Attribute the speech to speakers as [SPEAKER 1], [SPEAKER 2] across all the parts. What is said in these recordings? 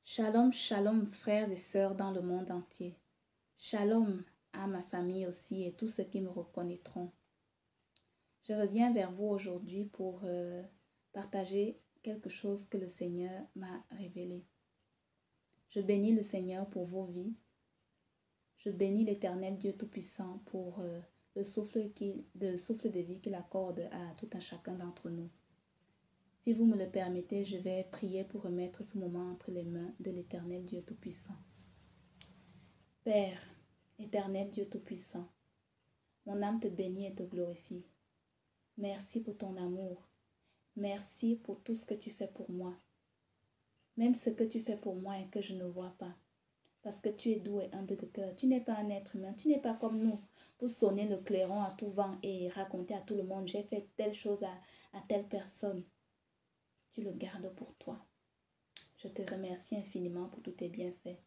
[SPEAKER 1] Shalom, shalom, frères et sœurs dans le monde entier. Shalom à ma famille aussi et tous ceux qui me reconnaîtront. Je reviens vers vous aujourd'hui pour partager quelque chose que le Seigneur m'a révélé. Je bénis le Seigneur pour vos vies. Je bénis l'Éternel Dieu Tout-Puissant pour le souffle de vie qu'il accorde à tout un chacun d'entre nous. Si vous me le permettez, je vais prier pour remettre ce moment entre les mains de l'Éternel Dieu Tout-Puissant. Père, éternel Dieu Tout-Puissant, mon âme te bénit et te glorifie. Merci pour ton amour. Merci pour tout ce que tu fais pour moi. Même ce que tu fais pour moi et que je ne vois pas. Parce que tu es doux et humble de cœur. Tu n'es pas un être humain. Tu n'es pas comme nous pour sonner le clairon à tout vent et raconter à tout le monde, j'ai fait telle chose à telle personne. Tu le gardes pour toi. Je te remercie infiniment pour tous tes bienfaits.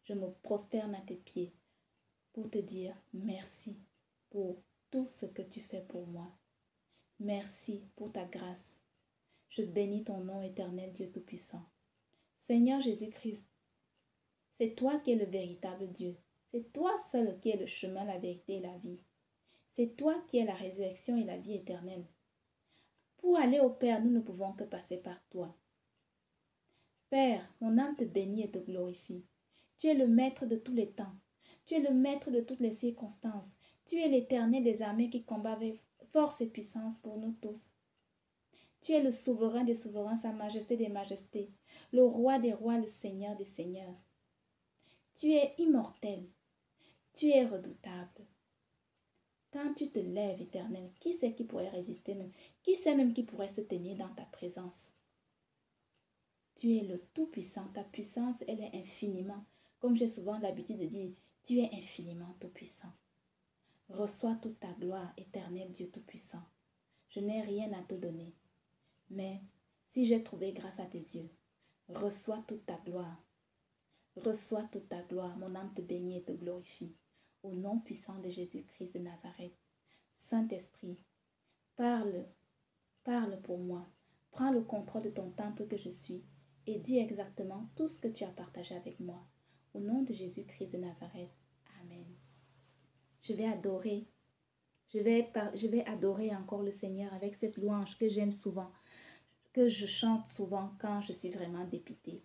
[SPEAKER 1] Je me prosterne à tes pieds pour te dire merci pour tout ce que tu fais pour moi. Merci pour ta grâce. Je bénis ton nom éternel, Dieu Tout-Puissant. Seigneur Jésus-Christ, c'est toi qui es le véritable Dieu. C'est toi seul qui es le chemin, la vérité et la vie. C'est toi qui es la résurrection et la vie éternelle. Pour aller au Père, nous ne pouvons que passer par toi. Père, mon âme te bénit et te glorifie. Tu es le maître de tous les temps. Tu es le maître de toutes les circonstances. Tu es l'Éternel des armées qui combat avec force et puissance pour nous tous. Tu es le souverain des souverains, sa majesté des majestés, le roi des rois, le seigneur des seigneurs. Tu es immortel. Tu es redoutable. Quand tu te lèves, éternel, qui sait qui pourrait résister même? Qui sait même qui pourrait se tenir dans ta présence? Tu es le Tout-Puissant. Ta puissance, elle est infiniment. Comme j'ai souvent l'habitude de dire, tu es infiniment Tout-Puissant. Reçois toute ta gloire, éternel Dieu Tout-Puissant. Je n'ai rien à te donner. Mais si j'ai trouvé grâce à tes yeux, reçois toute ta gloire. Reçois toute ta gloire. Mon âme te bénit et te glorifie. Au nom puissant de Jésus-Christ de Nazareth. Saint-Esprit, parle pour moi. Prends le contrôle de ton temple que je suis et dis exactement tout ce que tu as partagé avec moi. Au nom de Jésus-Christ de Nazareth. Amen. Je vais adorer. Je vais adorer encore le Seigneur avec cette louange que j'aime souvent, que je chante souvent quand je suis vraiment dépitée.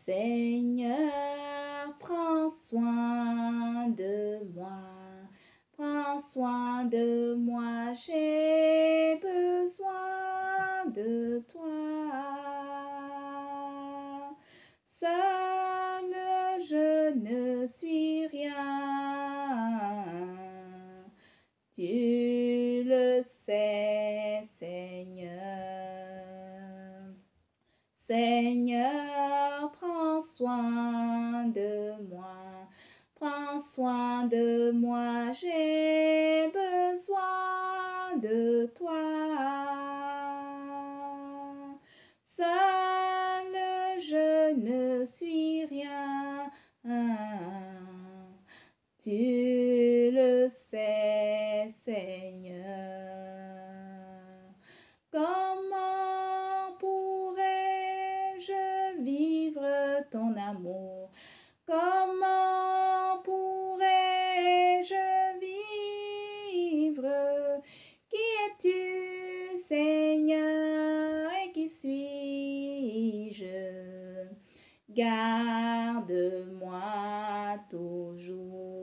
[SPEAKER 1] Seigneur, prends soin de moi. Prends soin de moi, j'ai besoin de toi. Seul je ne suis rien. Tu le sais, Seigneur. Seigneur, prends soin de moi. Prends soin de moi, j'ai besoin de toi. Seul je ne suis rien. Tu le sais, Seigneur. Comment pourrais-je vivre ton amour? Comment pourrais-je vivre? Qui es-tu, Seigneur, et qui suis-je? Garde-moi toujours.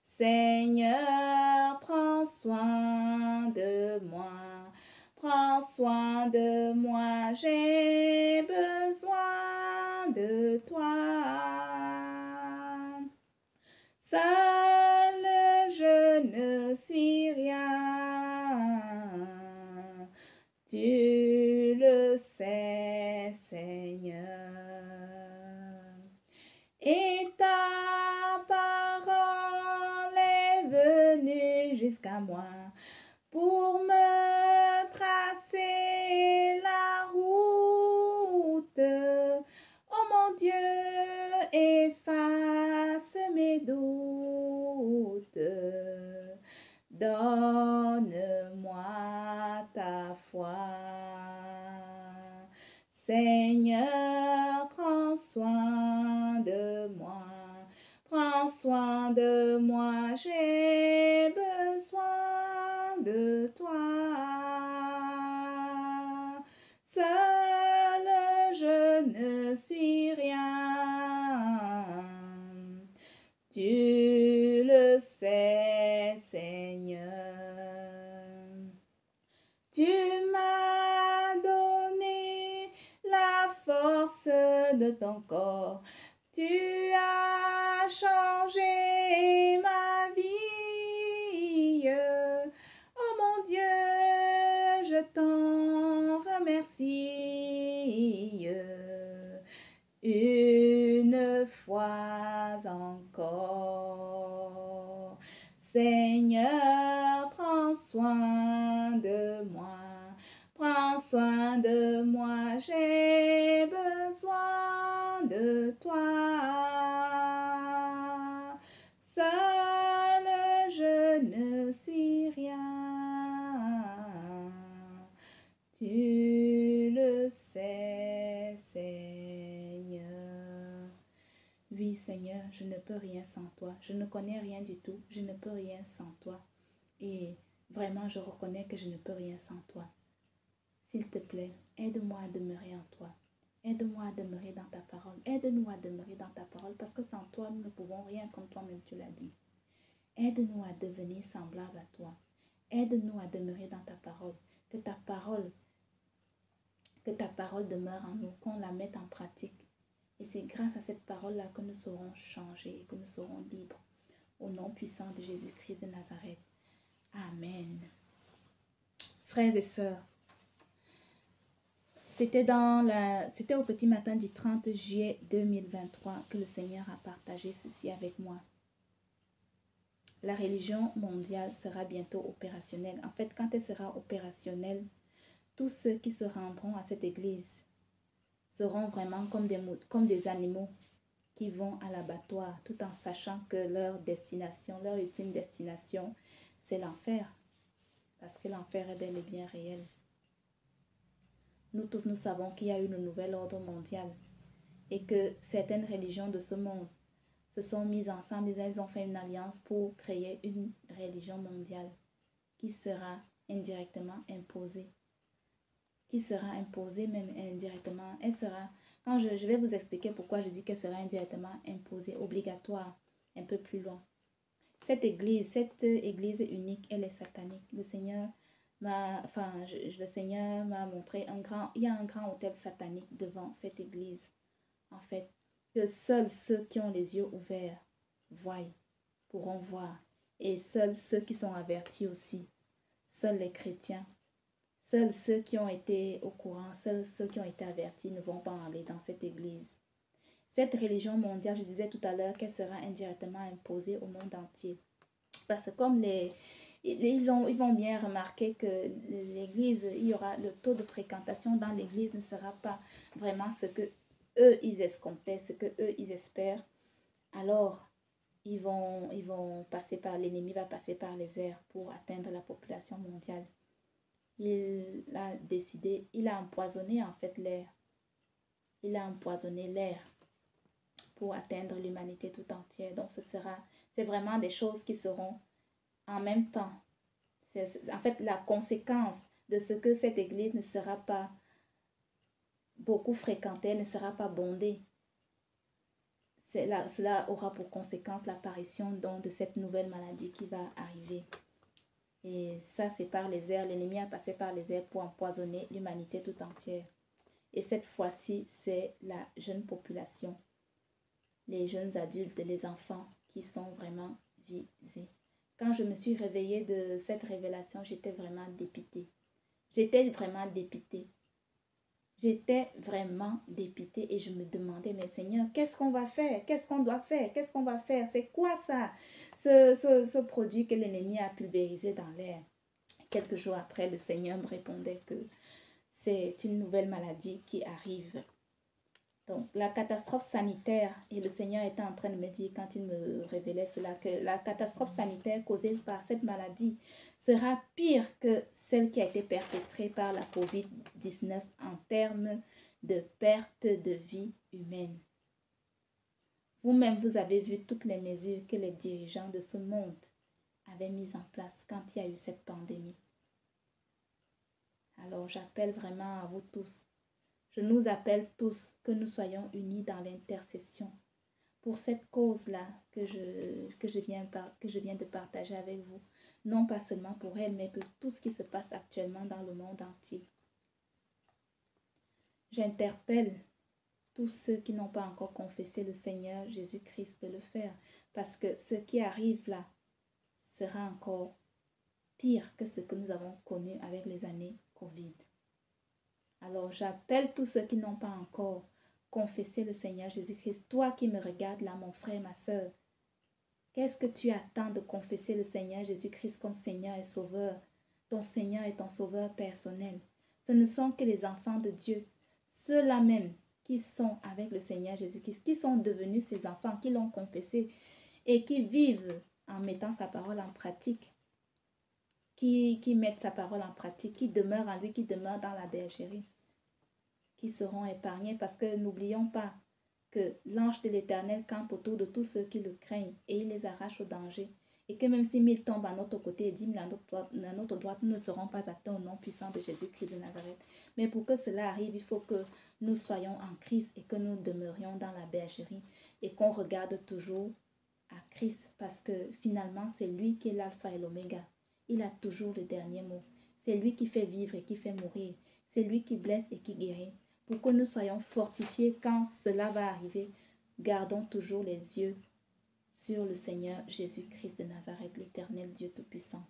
[SPEAKER 1] Seigneur, prends soin de moi. Prends soin de moi, j'ai besoin de toi. Seul je ne suis rien. Tu le sais, Seigneur. Et ta parole est venue jusqu'à moi pour me tracer la route. Oh mon Dieu, efface mes doutes. Donne-moi ta foi. Seigneur, prends soin de moi. Prends soin de moi, j'ai besoin de toi. Seule je ne suis rien. Tu le sais, Seigneur. Tu m'as donné la force de ton corps. Tu as changé ma vie. Oh mon Dieu, je t'en remercie. Une fois encore. Seigneur, prends soin de moi. Prends soin de moi, j'ai besoin de toi. Seul je ne suis rien. Tu le sais, Seigneur. Oui, Seigneur, je ne peux rien sans toi. Je ne connais rien du tout. Je ne peux rien sans toi. Et vraiment, je reconnais que je ne peux rien sans toi. S'il te plaît, aide-moi à demeurer en toi. Aide-moi à demeurer dans ta parole. Aide-nous à demeurer dans ta parole parce que sans toi, nous ne pouvons rien comme toi-même tu l'as dit. Aide-nous à devenir semblable à toi. Aide-nous à demeurer dans ta parole. Que ta parole demeure en nous, qu'on la mette en pratique. Et c'est grâce à cette parole-là que nous serons changés et que nous serons libres. Au nom puissant de Jésus-Christ de Nazareth. Amen. Frères et sœurs, c'était au petit matin du 30 juillet 2023 que le Seigneur a partagé ceci avec moi. La religion mondiale sera bientôt opérationnelle. En fait, quand elle sera opérationnelle, tous ceux qui se rendront à cette église seront vraiment comme des animaux qui vont à l'abattoir tout en sachant que leur ultime destination, c'est l'enfer. Parce que l'enfer est bel et bien réel. Nous tous, nous savons qu'il y a eu le nouvel ordre mondial et que certaines religions de ce monde se sont mises ensemble et elles ont fait une alliance pour créer une religion mondiale qui sera indirectement imposée. Qui sera imposée même indirectement. Elle sera, je vais vous expliquer pourquoi je dis qu'elle sera indirectement imposée, obligatoire, un peu plus loin. Cette église unique, elle est satanique. Le Seigneur m'a montré il y a un grand autel satanique devant cette église. En fait, que seuls ceux qui ont les yeux ouverts pourront voir. Et seuls ceux qui sont avertis aussi. Seuls les chrétiens. Seuls ceux qui ont été au courant, seuls ceux qui ont été avertis ne vont pas aller dans cette église. Cette religion mondiale, je disais tout à l'heure qu'elle sera indirectement imposée au monde entier. Parce que comme ils vont bien remarquer que l'église, il y aura le taux de fréquentation dans l'église ne sera pas vraiment ce que eux ils escomptaient, ce que eux ils espèrent. Alors, l'ennemi va passer par les airs pour atteindre la population mondiale. Il a empoisonné en fait l'air. Il a empoisonné l'air pour atteindre l'humanité tout entière. Donc c'est vraiment des choses qui seront en même temps. C'est en fait la conséquence de ce que cette église ne sera pas beaucoup fréquentée, ne sera pas bondée. Cela aura pour conséquence l'apparition donc de cette nouvelle maladie qui va arriver. Et ça, c'est par les airs. L'ennemi a passé par les airs pour empoisonner l'humanité tout entière. Et cette fois-ci, c'est la jeune population, les jeunes adultes et les enfants qui sont vraiment visés. Quand je me suis réveillée de cette révélation, j'étais vraiment dépitée. J'étais vraiment dépitée. Et je me demandais, mais Seigneur, qu'est-ce qu'on va faire? Qu'est-ce qu'on doit faire? Qu'est-ce qu'on va faire? C'est quoi ça? Ce produit que l'ennemi a pulvérisé dans l'air. Quelques jours après, le Seigneur me répondait que c'est une nouvelle maladie qui arrive. Donc, la catastrophe sanitaire, et le Seigneur était en train de me dire quand il me révélait cela, que la catastrophe sanitaire causée par cette maladie sera pire que celle qui a été perpétrée par la COVID-19 en termes de perte de vie humaine. Vous-même, vous avez vu toutes les mesures que les dirigeants de ce monde avaient mises en place quand il y a eu cette pandémie. Alors, j'appelle vraiment à vous tous. Je nous appelle tous que nous soyons unis dans l'intercession pour cette cause-là que je viens de partager avec vous. Non pas seulement pour elle, mais pour tout ce qui se passe actuellement dans le monde entier. J'interpelle tous ceux qui n'ont pas encore confessé le Seigneur Jésus-Christ de le faire, parce que ce qui arrive là sera encore pire que ce que nous avons connu avec les années Covid. Alors j'appelle tous ceux qui n'ont pas encore confessé le Seigneur Jésus-Christ. Toi qui me regardes là, mon frère, ma soeur, qu'est-ce que tu attends de confesser le Seigneur Jésus-Christ comme Seigneur et Sauveur? Ton Seigneur est ton Sauveur personnel. Ce ne sont que les enfants de Dieu, ceux-là même qui sont avec le Seigneur Jésus-Christ, qui sont devenus ses enfants, qui l'ont confessé et qui vivent en mettant sa parole en pratique, qui mettent sa parole en pratique, qui demeurent en lui, qui demeurent dans la bergerie, qui seront épargnés, parce que n'oublions pas que l'ange de l'Éternel campe autour de tous ceux qui le craignent et il les arrache au danger. Et que même si 1000 tombent à notre côté et 10 000 à notre droite, nous ne serons pas atteints au nom puissant de Jésus-Christ de Nazareth. Mais pour que cela arrive, il faut que nous soyons en Christ et que nous demeurions dans la bergerie et qu'on regarde toujours à Christ, parce que finalement, c'est lui qui est l'alpha et l'oméga. Il a toujours le dernier mot. C'est lui qui fait vivre et qui fait mourir. C'est lui qui blesse et qui guérit. Pour que nous soyons fortifiés quand cela va arriver, gardons toujours les yeux sur le Seigneur Jésus-Christ de Nazareth, l'Éternel Dieu Tout-Puissant,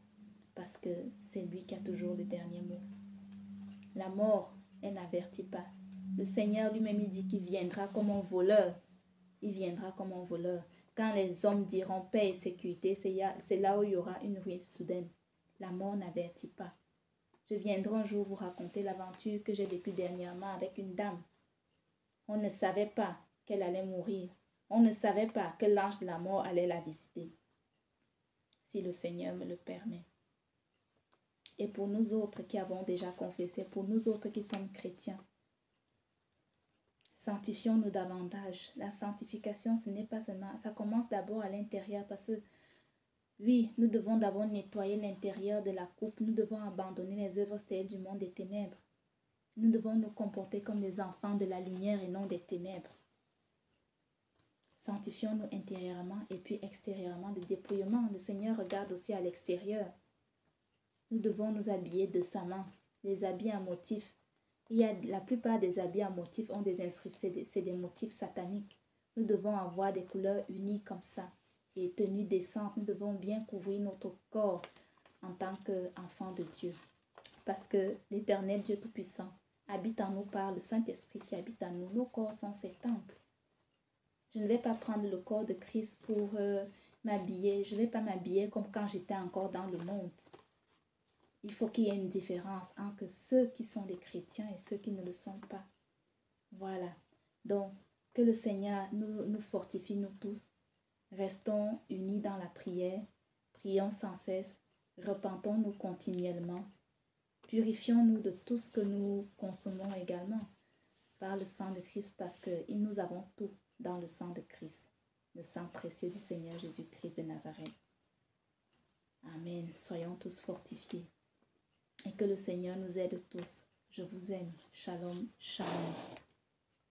[SPEAKER 1] parce que c'est lui qui a toujours le dernier mot. La mort, elle n'avertit pas. Le Seigneur lui-même, il dit qu'il viendra comme un voleur. Il viendra comme un voleur. Quand les hommes diront paix et sécurité, c'est là où il y aura une ruine soudaine. La mort n'avertit pas. Je viendrai un jour vous raconter l'aventure que j'ai vécue dernièrement avec une dame. On ne savait pas qu'elle allait mourir. On ne savait pas que l'ange de la mort allait la visiter. Si le Seigneur me le permet. Et pour nous autres qui avons déjà confessé, pour nous autres qui sommes chrétiens, sanctifions-nous davantage. La sanctification, ce n'est pas seulement... Ça commence d'abord à l'intérieur parce que oui, nous devons d'abord nettoyer l'intérieur de la coupe. Nous devons abandonner les œuvres stériles du monde des ténèbres. Nous devons nous comporter comme les enfants de la lumière et non des ténèbres. Sanctifions-nous intérieurement et puis extérieurement. Le dépouillement, le Seigneur regarde aussi à l'extérieur. Nous devons nous habiller décemment. Les habits à motifs. La plupart des habits à motifs ont des inscriptions, c'est des motifs sataniques. Nous devons avoir des couleurs unies comme ça. Et tenues décentes, nous devons bien couvrir notre corps en tant qu'enfants de Dieu. Parce que l'Éternel Dieu Tout-Puissant habite en nous par le Saint-Esprit qui habite en nous. Nos corps sont ses temples. Je ne vais pas prendre le corps de Christ pour m'habiller. Je ne vais pas m'habiller comme quand j'étais encore dans le monde. Il faut qu'il y ait une différence entre ceux qui sont des chrétiens et ceux qui ne le sont pas. Voilà. Donc, que le Seigneur nous fortifie, nous tous. Restons unis dans la prière. Prions sans cesse. Repentons-nous continuellement. Purifions-nous de tout ce que nous consommons également par le sang de Christ, parce que nous avons tout dans le sang de Christ, le sang précieux du Seigneur Jésus-Christ de Nazareth. Amen. Soyons tous fortifiés et que le Seigneur nous aide tous. Je vous aime. Shalom, shalom.